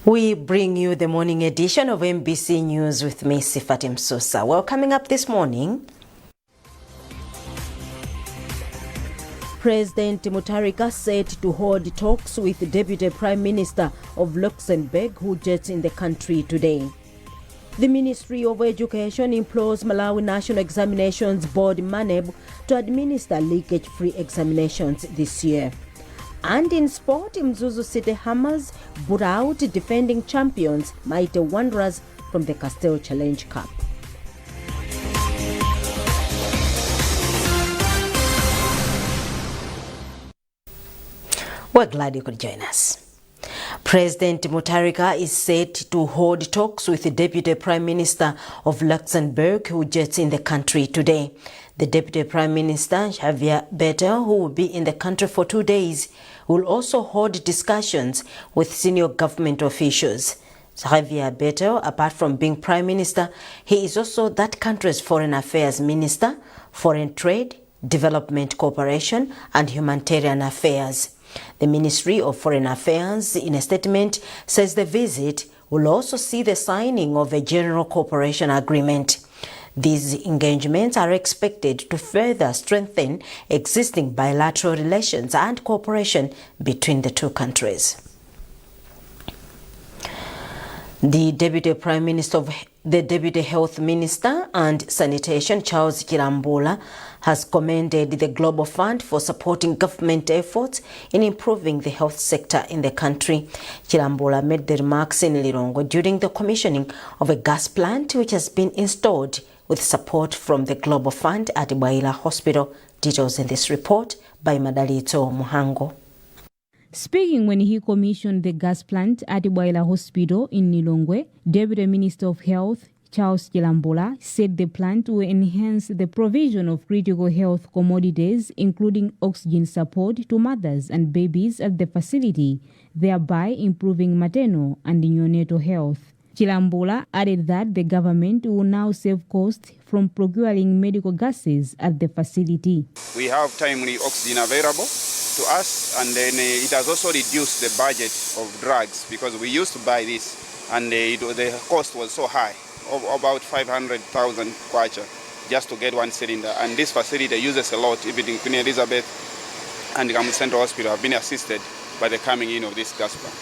We bring you the morning edition of MBC News with me, Sifati Msusa. Well, coming up this morning, President Mutharika said to hold talks with the Deputy Prime Minister of Luxembourg who jets in the country today. The Ministry of Education implores Malawi National Examinations Board MANEB to administer leakage-free examinations this year. And in sport, Mzuzu City Hammers put out defending champions Mighty Wanderers from the Castel Challenge Cup. We're glad you could join us. President Mutharika is set to hold talks with the Deputy Prime Minister of Luxembourg who jets in the country today. The Deputy Prime Minister, Javier Bettel, who will be in the country for 2 days, will also hold discussions with senior government officials. Javier Bettel, apart from being Prime Minister, he is also that country's Foreign Affairs Minister, Foreign Trade, Development Cooperation and Humanitarian Affairs. The Ministry of Foreign Affairs, in a statement, says the visit will also see the signing of a general cooperation agreement. These engagements are expected to further strengthen existing bilateral relations and cooperation between the two countries. The Deputy Health Minister and Sanitation, Charles Chilambula, has commended the Global Fund for supporting government efforts in improving the health sector in the country. Chilambula made the remarks in Lero during the commissioning of a gas plant which has been installed with support from the Global Fund at Bilateral Hospital. Details in this report by Madalito Muhango. Speaking when he commissioned the gas plant at Bilateral Hospital in Lilongwe, Deputy Minister of Health Charles Chilambula said the plant will enhance the provision of critical health commodities, including oxygen support to mothers and babies at the facility, thereby improving maternal and neonatal health. Chilambula added that the government will now save costs from procuring medical gases at the facility. We have timely oxygen available to us, and then it has also reduced the budget of drugs because we used to buy this and the cost was so high, of about 500,000 kwacha just to get one cylinder. And this facility uses a lot. Even in Queen Elizabeth and Kamu Central Hospital have been assisted by the coming in of this gas plant.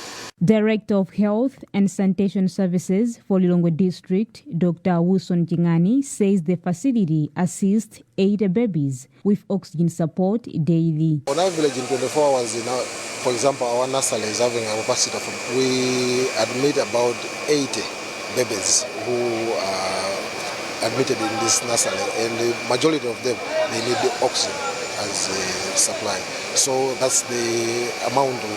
Director of Health and Sanitation Services for Lilongwe District, Dr. Wilson Nkhani, says the facility assists 8 babies with oxygen support daily. On average, in 24 hours, for example, our nursery is having a capacity of, we admit about 80 babies who are admitted in this nursery, and the majority of them, they need the oxygen as a supply. So that's the amount of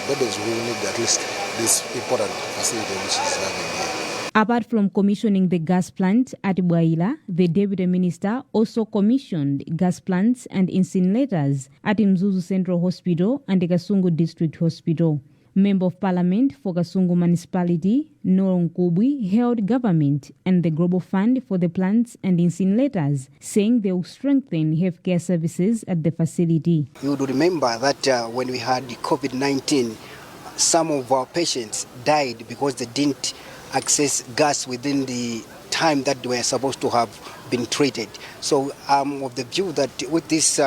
babies who need at least this important facility which is having here. Apart from commissioning the gas plant at Bwaila, the Deputy Minister also commissioned gas plants and incinerators at Mzuzu Central Hospital and the Kasungu District Hospital. Member of Parliament for Kasungu Municipality, Noro Nkubwi, hailed government and the Global Fund for the plants and incinerators, saying they will strengthen healthcare services at the facility. You would remember that when we had COVID-19, some of our patients died because they didn't access gas within the time that they were supposed to have been treated. So I'm of the view that with this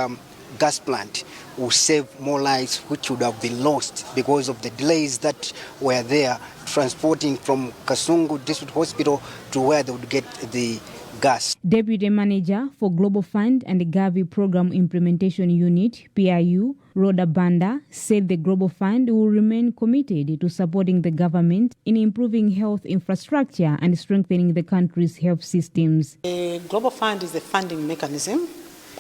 gas plant, will save more lives which would have been lost because of the delays that were there transporting from Kasungu District Hospital to where they would get the gas. Deputy Manager for Global Fund and the Gavi Program Implementation Unit, PIU, Rhoda Banda, said the Global Fund will remain committed to supporting the government in improving health infrastructure and strengthening the country's health systems. The Global Fund is a funding mechanism.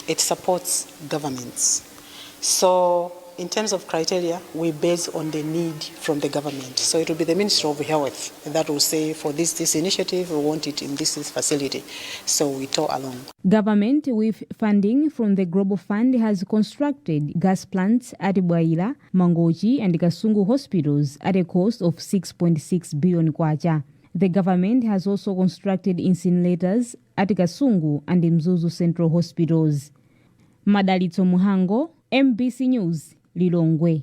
It supports governments. So in terms of criteria, we base on the need from the government. So it will be the Ministry of Health that will say for this initiative, we want it in this facility. So we tow along. Government, with funding from the Global Fund, has constructed gas plants at Bwaila, Mangochi and Kasungu hospitals at a cost of 6.6 billion kwacha. The government has also constructed incinerators at Kasungu and Mzuzu Central Hospitals. Madalito Muhango, MBC News, Lilongwe.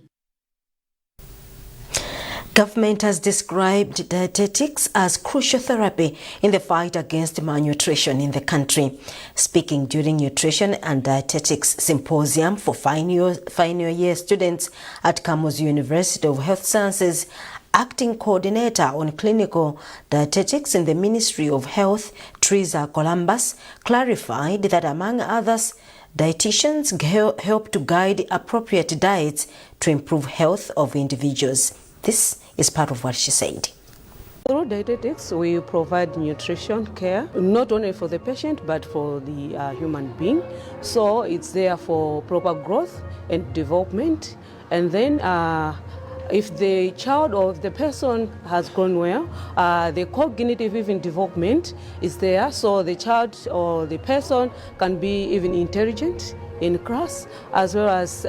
Government has described dietetics as crucial therapy in the fight against malnutrition in the country. Speaking during Nutrition and Dietetics Symposium for final year students at Kamuzu University of Health Sciences, Acting Coordinator on Clinical Dietetics in the Ministry of Health, Teresa Columbus, clarified that among others, dietitians help to guide appropriate diets to improve health of individuals. This is part of what she said. Through dietetics, we provide nutrition care, not only for the patient, but for the human being. So it's there for proper growth and development. And then if the child or the person has grown well, the cognitive even development is there. So the child or the person can be even intelligent in class, as well as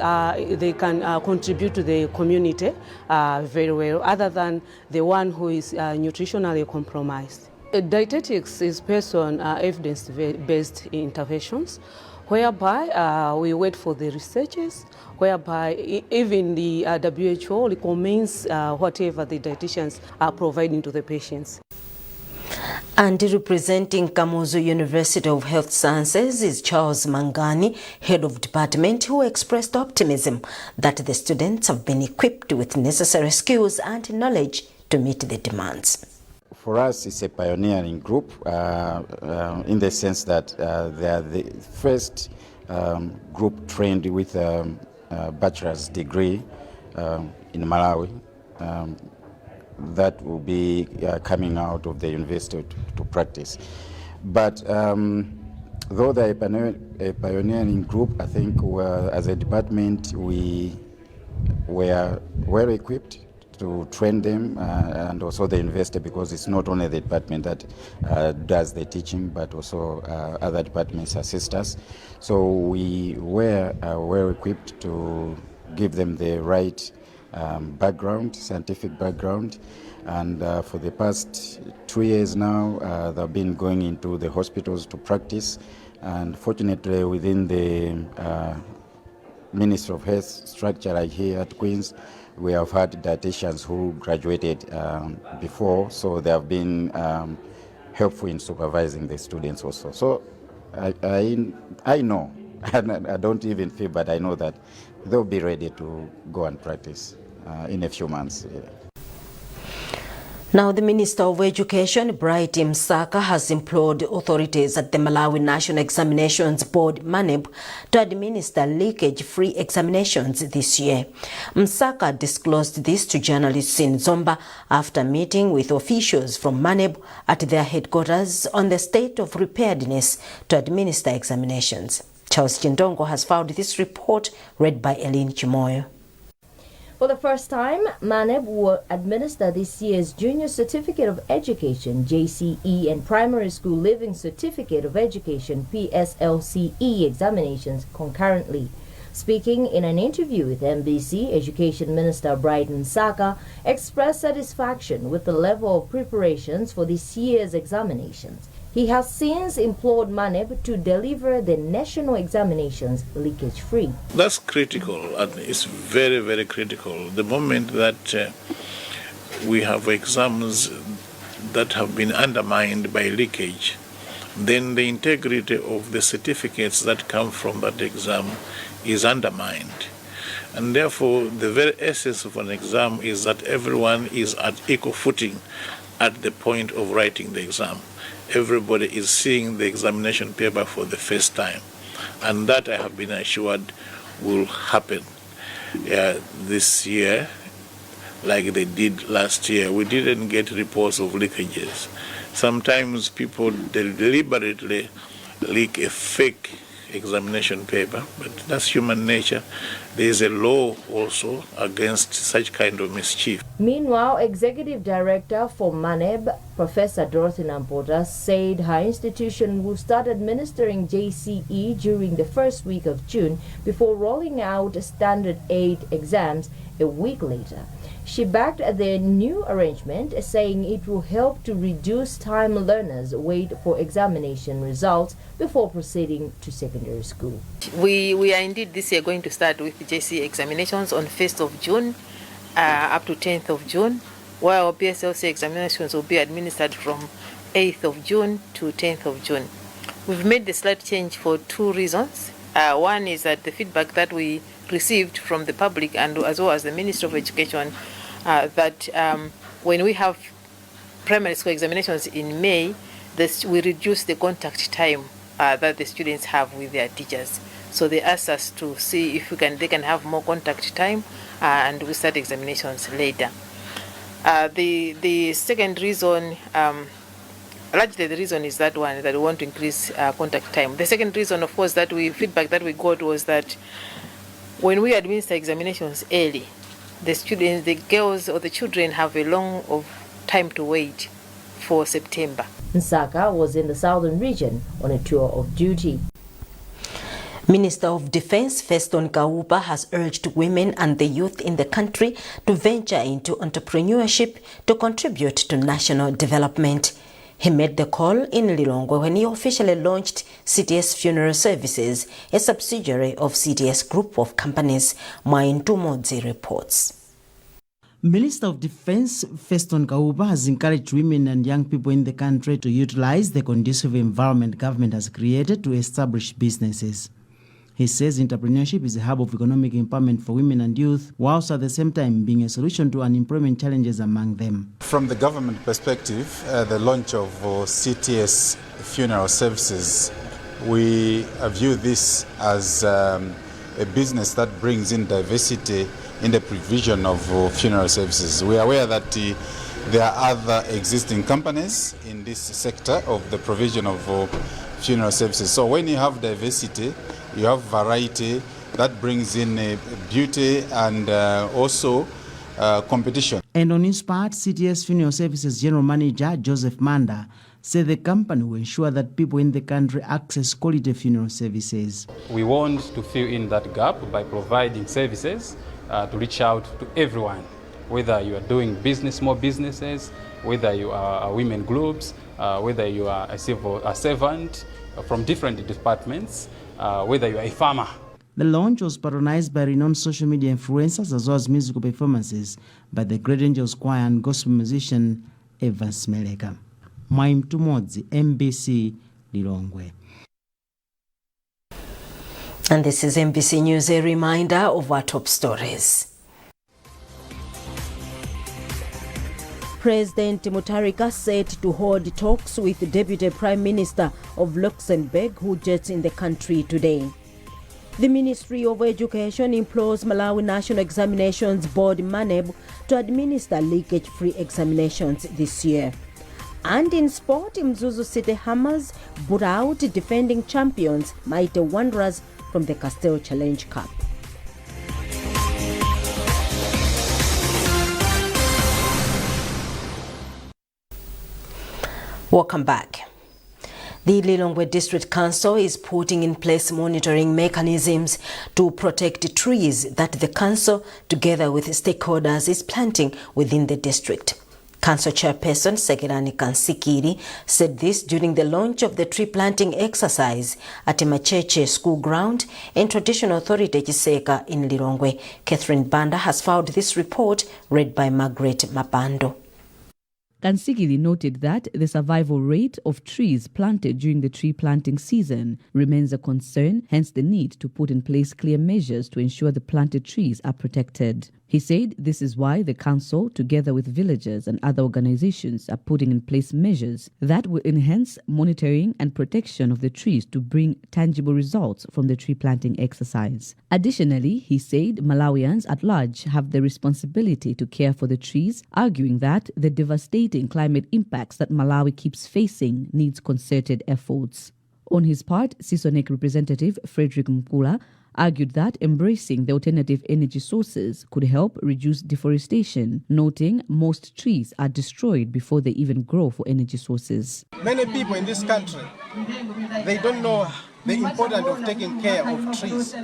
they can contribute to the community very well, other than the one who is nutritionally compromised. Dietetics is based on evidence-based interventions, whereby we wait for the researchers, whereby even the WHO recommends whatever the dietitians are providing to the patients. And representing Kamuzu University of Health Sciences is Charles Mangani, head of department, who expressed optimism that the students have been equipped with necessary skills and knowledge to meet the demands. For us, it's a pioneering group in the sense that they are the first group trained with a bachelor's degree in Malawi. That will be coming out of the university to practice. But though they're a pioneering group, I think as a department we were well equipped to train them and also the university, because it's not only the department that does the teaching, but also other departments assist us. So we were well equipped to give them the right background, scientific background, and for the past 2 years now they've been going into the hospitals to practice, and fortunately within the Ministry of Health structure, like here at Queen's, we have had dietitians who graduated before, so they have been helpful in supervising the students also. So I know, and I don't even feel, but I know that they'll be ready to go and practice in a few months. Yeah. Now, the Minister of Education, Bright Msaka, has implored authorities at the Malawi National Examinations Board, MANEB, to administer leakage-free examinations this year. Msaka disclosed this to journalists in Zomba after meeting with officials from MANEB at their headquarters on the state of preparedness to administer examinations. Charles Chindongo has filed this report, read by Eileen Chimoyo. For the first time, MANEB will administer this year's Junior Certificate of Education, JCE, and Primary School Living Certificate of Education, PSLCE, examinations concurrently. Speaking in an interview with MBC, Education Minister Bright Msaka expressed satisfaction with the level of preparations for this year's examinations. He has since implored MANEB to deliver the national examinations leakage-free. That's critical, and it's very, very critical. The moment that we have exams that have been undermined by leakage, then the integrity of the certificates that come from that exam is undermined. And therefore, the very essence of an exam is that everyone is at equal footing at the point of writing the exam. Everybody is seeing the examination paper for the first time, and that I have been assured will happen this year like they did last year. We didn't get reports of leakages. Sometimes people deliberately leak a fake examination paper, but that's human nature. There is a law also against such kind of mischief. Meanwhile, Executive Director for MANEB, Professor Dorothy Nampota, said her institution will start administering JCE during the first week of June before rolling out Standard 8 exams a week later. She backed the new arrangement, saying it will help to reduce time learners wait for examination results before proceeding to secondary school. We are indeed this year going to start with the JCE examinations on 1st of June up to 10th of June. while PSLC examinations will be administered from 8th of June to 10th of June. We've made the slight change for two reasons. One is that the feedback that we received from the public and as well as the Ministry of Education, that when we have primary school examinations in May, we reduce the contact time that the students have with their teachers. So they asked us to see if they can have more contact time and we start examinations later. The second reason, largely the reason is that one, that we want to increase contact time. The second reason, of course, feedback that we got was that when we administer examinations early, the students, the girls or the children have a long time to wait for September. Nsaka was in the southern region on a tour of duty. Minister of Defense Feston Kauba has urged women and the youth in the country to venture into entrepreneurship to contribute to national development. He made the call in Lilongwe when he officially launched CTS Funeral Services, a subsidiary of CTS Group of Companies. Maintumodzi reports. Minister of Defense Feston Kauba has encouraged women and young people in the country to utilize the conducive environment government has created to establish businesses. He says entrepreneurship is a hub of economic empowerment for women and youth, whilst at the same time being a solution to unemployment challenges among them. From the government perspective, the launch of CTS Funeral Services, we view this as a business that brings in diversity in the provision of funeral services. We are aware that there are other existing companies in this sector of the provision of funeral services. So when you have diversity, you have variety that brings in beauty and also competition. And on his part, CTS Funeral Services General Manager Joseph Manda said the company will ensure that people in the country access quality funeral services. We want to fill in that gap by providing services to reach out to everyone, whether you are doing small businesses, whether you are women groups, whether you are a servant from different departments, whether you are a farmer. The launch was patronized by renowned social media influencers as well as musical performances by the Great Angels Choir and gospel musician Evans Meleka. Maintumodzi, MBC, Lilongwe. And this is MBC News, a reminder of our top stories. President Mutharika said to hold talks with the Deputy Prime Minister of Luxembourg who jets in the country today. The Ministry of Education implores Malawi National Examinations Board MANEB to administer leakage-free examinations this year. And in sport, Mzuzu City Hammers put out defending champions Mighty Wanderers from the Castel Challenge Cup. Welcome back. The Lilongwe District Council is putting in place monitoring mechanisms to protect trees that the council, together with stakeholders, is planting within the district. Council Chairperson Sekirani Kansikiri said this during the launch of the tree planting exercise at Macheche School Ground and Traditional Authority Chiseka in Lilongwe. Catherine Banda has filed this report, read by Margaret Mapando. Kansikiri noted that the survival rate of trees planted during the tree planting season remains a concern, hence the need to put in place clear measures to ensure the planted trees are protected. He said this is why the council, together with villagers and other organizations, are putting in place measures that will enhance monitoring and protection of the trees to bring tangible results from the tree planting exercise. Additionally, he said Malawians at large have the responsibility to care for the trees, arguing that the devastating climate impacts that Malawi keeps facing needs concerted efforts. On his part, Sisonec representative Frederick Mkula argued that embracing the alternative energy sources could help reduce deforestation, noting most trees are destroyed before they even grow for energy sources. Many people in this country, they don't know the importance of taking care of trees.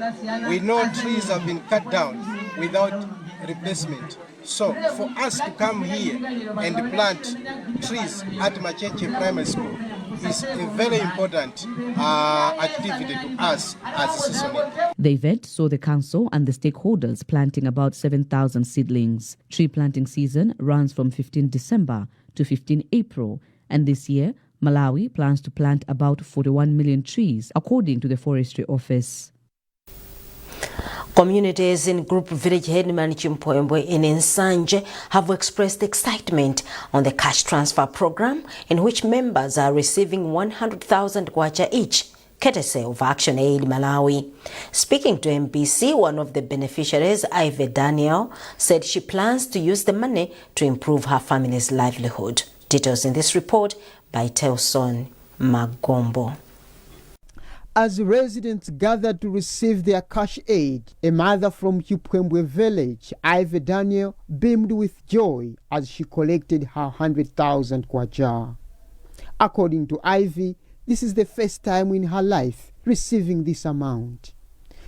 We know trees have been cut down without replacement. So for us to come here and plant trees at Macheche Primary School, is a very important activity to us as Sisoni. The event saw the council and the stakeholders planting about 7,000 seedlings. Tree planting season runs from 15 December to 15 April, and this year, Malawi plans to plant about 41 million trees, according to the Forestry Office. Communities in Group Village Headman Chimpoembwe in Nsanje have expressed excitement on the cash transfer program, in which members are receiving 100,000 kwacha each, courtesy of Action Aid Malawi. Speaking to MBC, one of the beneficiaries, Ivy Daniel, said she plans to use the money to improve her family's livelihood. Details in this report by Telson Magombo. As residents gathered to receive their cash aid, a mother from Chipwembwe village, Ivy Daniel, beamed with joy as she collected her 100,000 kwacha. According to Ivy, this is the first time in her life receiving this amount.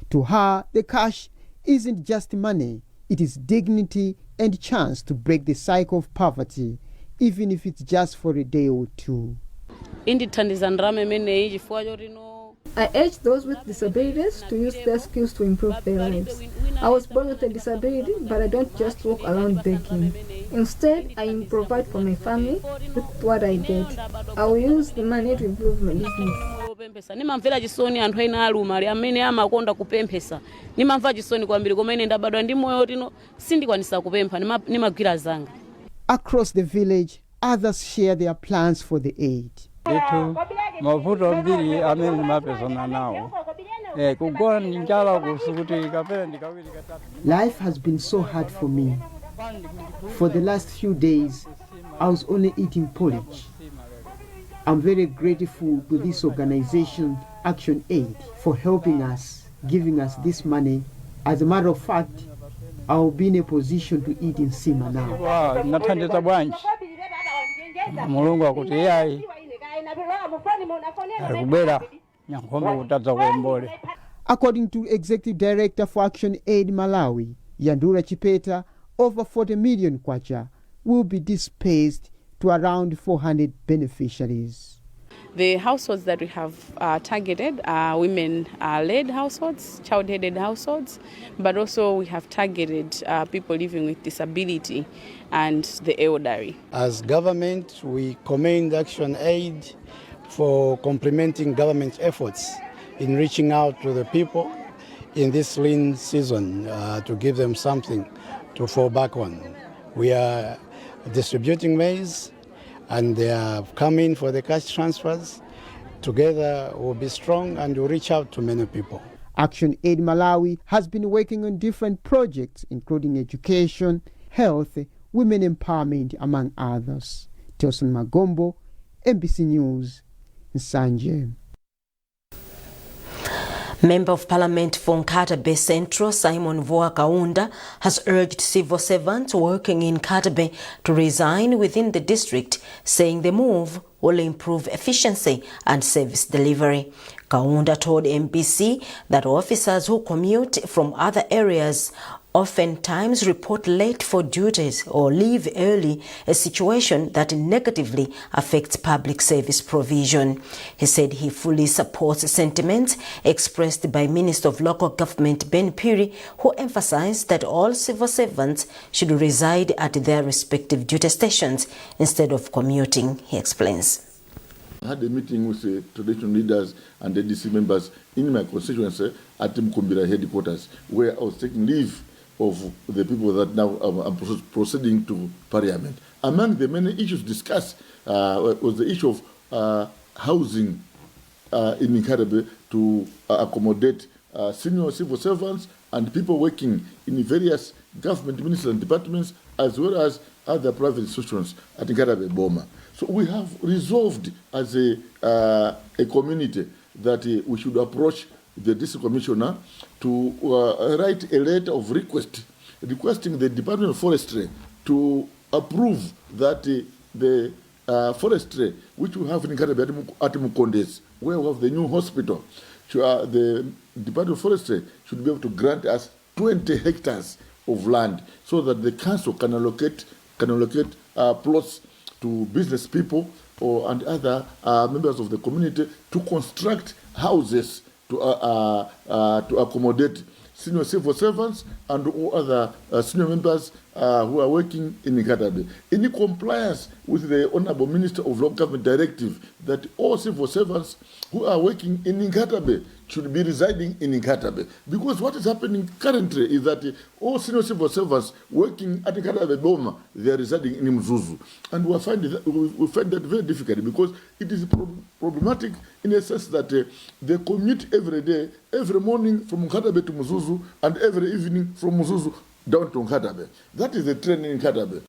To her, the cash isn't just money, it is dignity and chance to break the cycle of poverty, even if it's just for a day or two. I urge those with disabilities to use their skills to improve their lives. I was born with a disability, but I don't just walk around begging. Instead, I provide for my family with what I get. I will use the money to improve my business. Nimamvera chisoni anthu ena alumali amene amakonda kupemphesa. Nimamva chisoni kwambiri koma ine ndabadwa ndi moyo tino sindikwanisa kupempha nimagwira zanga. Across the village, others share their plans for the aid. Life has been so hard for me. For the last few days, I was only eating porridge. I'm very grateful to this organization, Action Aid, for helping us, giving us this money. As a matter of fact, I will be in a position to eat in Sima now. According to Executive Director for Action Aid Malawi, Yandura Chipeta, over 40 million kwacha will be dispersed to around 400 beneficiaries. The households that we have targeted are women-led households, child-headed households, but also we have targeted people living with disability and the elderly. As government, we commend Action Aid for complementing government efforts in reaching out to the people in this lean season to give them something to fall back on. We are distributing maize, and they have come in for the cash transfers. Together we'll be strong and we'll reach out to many people. Action Aid Malawi has been working on different projects, including education, health, women empowerment, among others. Telson Magombo, MBC News, Nsanje. Member of Parliament for Nkatabe Central, Simon Voa Kaunda, has urged civil servants working in Nkatabe to resign within the district, saying the move will improve efficiency and service delivery. Kaunda told MBC that officers who commute from other areas oftentimes report late for duties or leave early, a situation that negatively affects public service provision. He said he fully supports sentiments expressed by Minister of Local Government Ben Piri, who emphasized that all civil servants should reside at their respective duty stations instead of commuting. He explains. I had a meeting with the traditional leaders and the DC members in my constituency at Mkumbira headquarters, where I was taking leave of the people that now are proceeding to Parliament. Among the many issues discussed was the issue of housing in Nkatabe to accommodate senior civil servants and people working in various government ministries and departments, as well as other private institutions at Nkatabe Boma. So we have resolved as a community that we should approach the district commissioner to write a letter of requesting the Department of Forestry to approve that the forestry which we have in Nkatabe at Mukondes, where we have the new hospital, the Department of Forestry should be able to grant us 20 hectares of land so that the council can allocate plots to business people and other members of the community to construct houses to accommodate senior civil servants and all other senior members who are working in Nkatabe, in compliance with the Honorable Minister of Local Government Directive that all civil servants who are working in Nkatabe should be residing in Nkatabe. Because what is happening currently is that all senior civil servants working at Nkatabe Boma, they are residing in Mzuzu. And we find that very difficult because it is problematic in a sense that they commute every day, every morning from Nkatabe to Mzuzu, and every evening from Mzuzu down to Nkatabe. That is the trend in Nkatabe.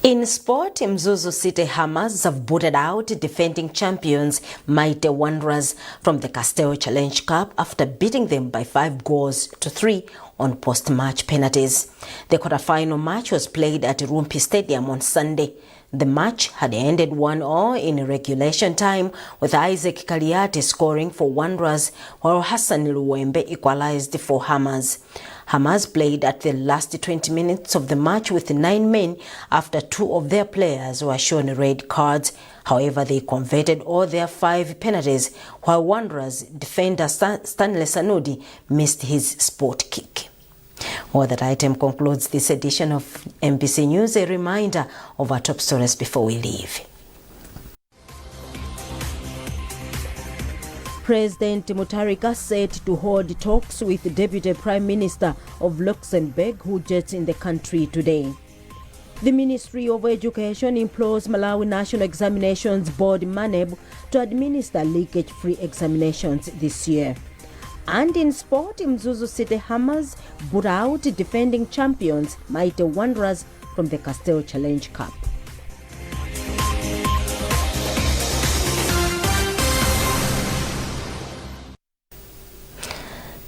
In sport, Mzuzu City Hammers have booted out defending champions Mighty Wanderers from the Castel Challenge Cup after beating them by 5-3 on post-match penalties. The quarter-final match was played at Rumpi Stadium on Sunday. The match had ended 1-0 in regulation time, with Isaac Kaliati scoring for Wanderers while Hassan Luwembe equalized for Hammers. Hammers played at the last 20 minutes of the match with 9 men after 2 of their players were shown red cards. However, they converted all their 5 penalties, while Wanderers defender Stanley Sanudi missed his sport kick. Well, that item concludes this edition of MBC News. A reminder of our top stories before we leave. President Mutharika said to hold talks with the Deputy Prime Minister of Luxembourg, who jets in the country today. The Ministry of Education implores Malawi National Examinations Board MANEB to administer leakage-free examinations this year. And in sport, Mzuzu City Hammers boot out defending champions Mighty Wanderers from the Castel Challenge Cup.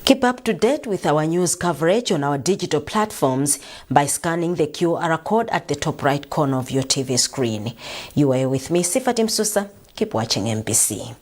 Keep up to date with our news coverage on our digital platforms by scanning the QR code at the top right corner of your TV screen. You are with me, Sifatim Susa. Keep watching MBC.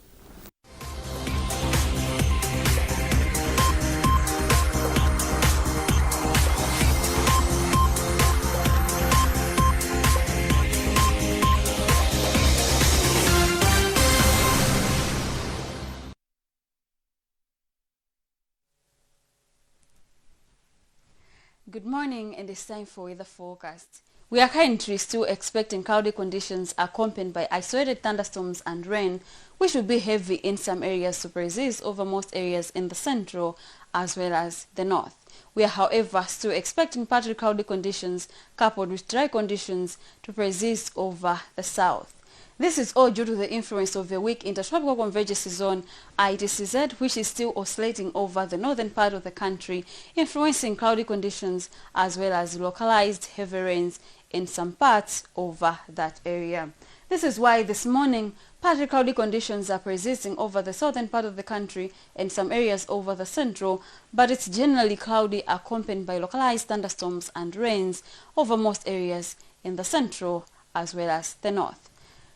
Good morning, and it's time for weather forecast. We are currently still expecting cloudy conditions accompanied by isolated thunderstorms and rain, which will be heavy in some areas to persist over most areas in the central as well as the north. We are, however, still expecting partly cloudy conditions coupled with dry conditions to persist over the south. This is all due to the influence of a weak intertropical convergence zone, ITCZ, which is still oscillating over the northern part of the country, influencing cloudy conditions as well as localized heavy rains in some parts over that area. This is why this morning, partly cloudy conditions are persisting over the southern part of the country and some areas over the central, but it's generally cloudy accompanied by localized thunderstorms and rains over most areas in the central as well as the north.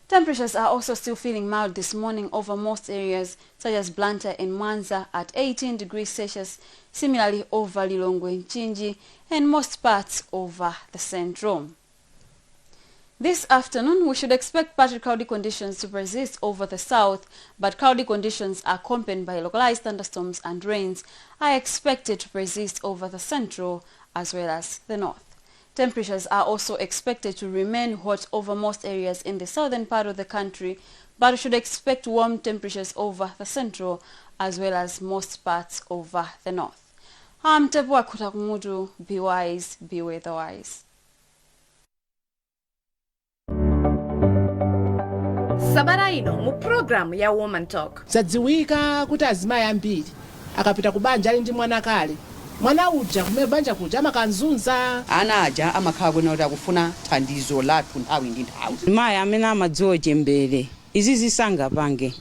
Temperatures are also still feeling mild this morning over most areas, such as Blantyre and Mwanza at 18 degrees Celsius, similarly over Lilongwe and Chinji, and most parts over the central. This afternoon, we should expect partly cloudy conditions to persist over the south, but cloudy conditions accompanied by localized thunderstorms and rains are expected to persist over the central as well as the north. Temperatures are also expected to remain hot over most areas in the southern part of the country, but we should expect warm temperatures over the central as well as most parts over the north. I'm Tepwa Kutakumudu. Be wise, be weatherwise. Sabara ino mu program ya Woman Talk. Zadziwika kuti azimayi ambiri akapita kubanja ali ndi mwana kale. Mwana uja kumebanja kuja amakanzunza. Ana aja amakhala kwena kuti akufuna thandizo lathu nthawi ndi nthawi. Mayi amene amadziwa chembere izi zisangapange.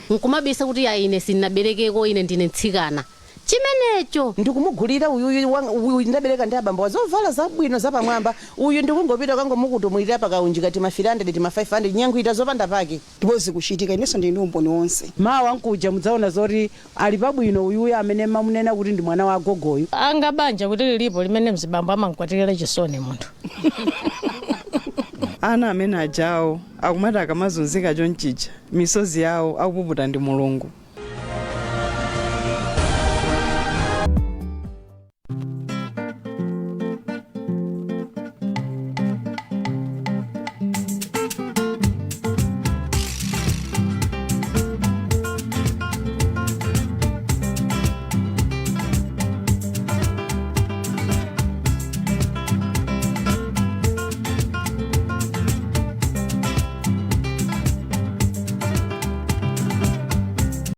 Nkumabisa kuti ya ine sinaberekeko ine ndine tsikana. Chimenecho ndikumugulira uyu ndabereka ndi abambo wazovala zabwino zapamwamba. Uyu ndikungopita kangomukutumulira pakaunjika ti ma 300 ti ma 500 nyanguita zopanda pake. Ndibozi kuchitika ineso ndi umboni wonse. Mawa nkuja mudzaona zoti ali pabwino uyu amene mamunena kuti ndi mwana wa gogoyu. Anga banja kuti lilipo limene mzibambo amangwatirira chisoni munthu. ana amene ajawo akumati akamazunzika chonchicha misozi yawo akupuputa ndi Mulungu.